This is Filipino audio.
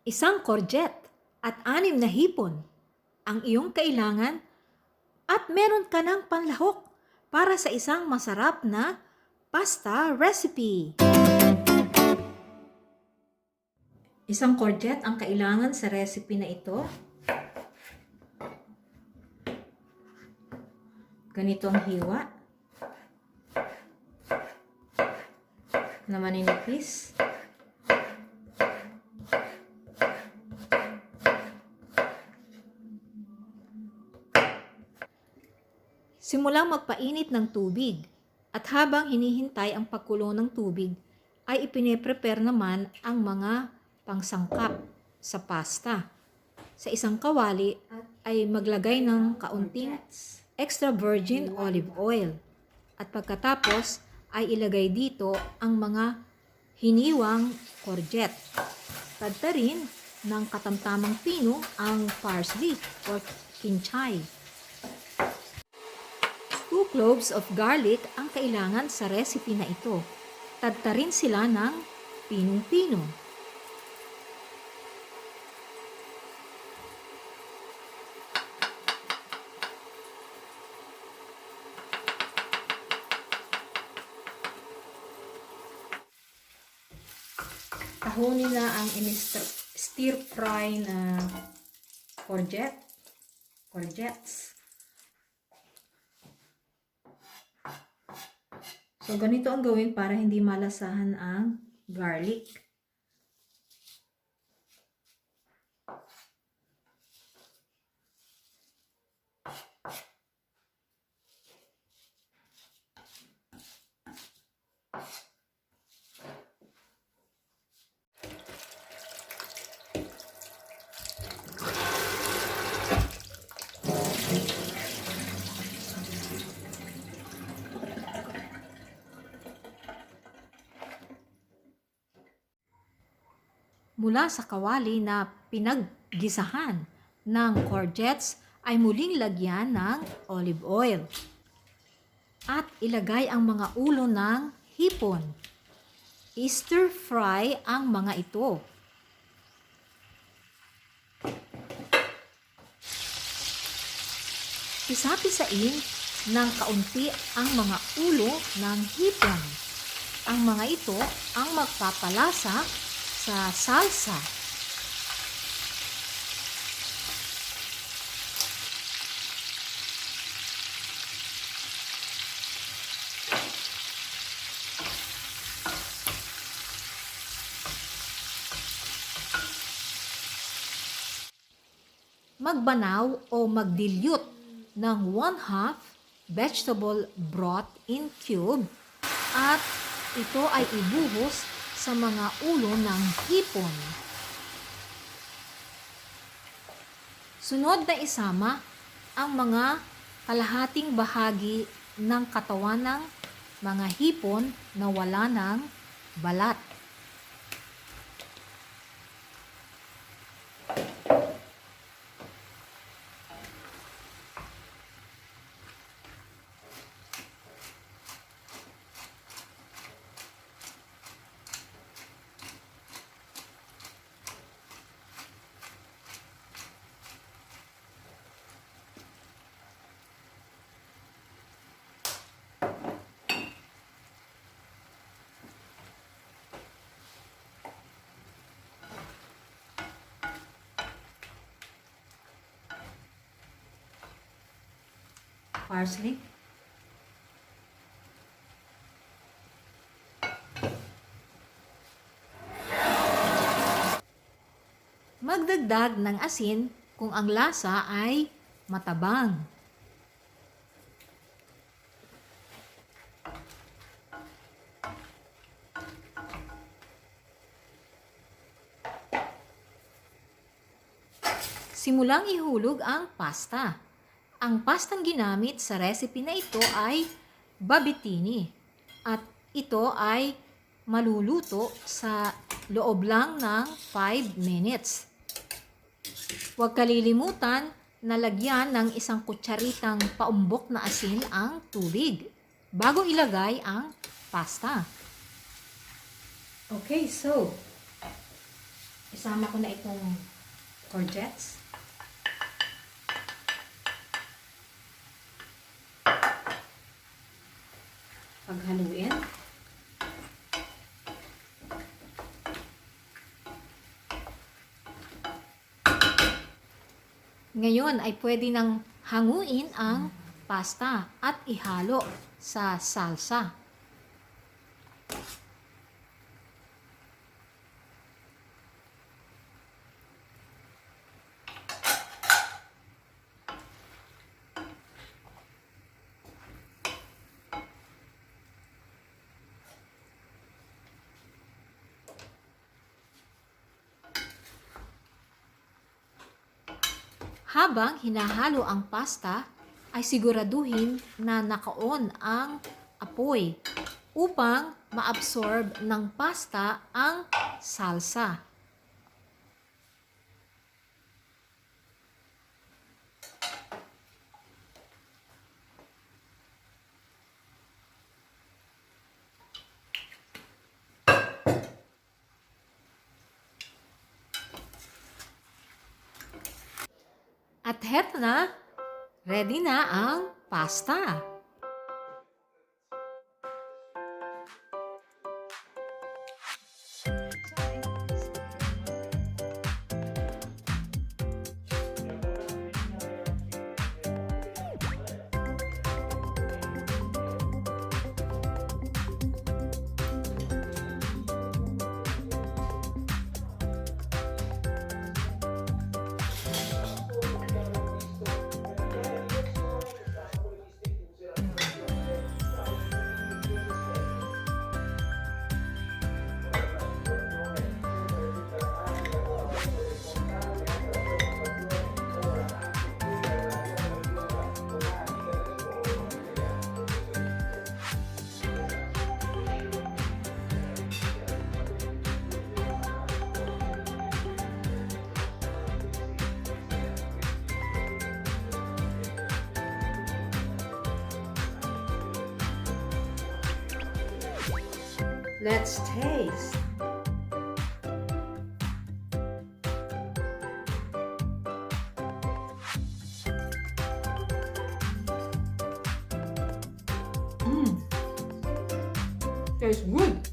isang courgette at 6 na hipon ang iyong kailangan at meron ka ng panlahok para sa isang masarap na pasta recipe. Isang courgette ang kailangan sa recipe na ito. Ganito ang hiwa na maninipis. Simulang magpainit ng tubig at habang hinihintay ang pagkulo ng tubig ay ipine-prepare naman ang mga pangsangkap sa pasta. Sa isang kawali ay maglagay ng kaunting extra virgin olive oil at pagkatapos ay ilagay dito ang mga hiniwang courgette. Tadta rin ng katamtamang pino ang parsley or kinchay. 2 cloves of garlic ang kailangan sa recipe na ito. Tadta rin sila ng pinong-pino. Tahunin na ang stir fry na courgettes. So, ganito ang gawin para hindi malasahan ang garlic. Mula sa kawali na pinaggisahan ng courgettes ay muling lagyan ng olive oil at ilagay ang mga ulo ng hipon. I-stir fry ang mga ito. Pisa-pisain ng kaunti ang mga ulo ng hipon. Ang mga ito ang magpapalasa sa salsa. Magbanaw o mag-dilute ng 1/2 vegetable broth in cube at ito ay ibuhos sa mga ulo ng hipon. Sunod na isama ang mga kalahating bahagi ng katawan ng mga hipon na wala ng balat. Parsley. Magdagdag ng asin kung ang lasa ay matabang. Simulang ihulog ang pasta. Ang pastang ginamit sa recipe na ito ay Bavettine at ito ay maluluto sa loob lang ng 5 minutes. Huwag kalilimutan na lagyan ng 1 kutsaritang paumbok na asin ang tubig bago ilagay ang pasta. Okay, so 1 Isama ko na itong courgettes. Paghaluin. Ngayon ay pwede nang hanguin ang pasta at ihalo sa salsa. Habang hinahalo ang pasta, ay siguraduhin na naka-on ang apoy upang ma-absorb ng pasta ang salsa. At heto na, ready na ang pasta. Let's taste. Tastes good.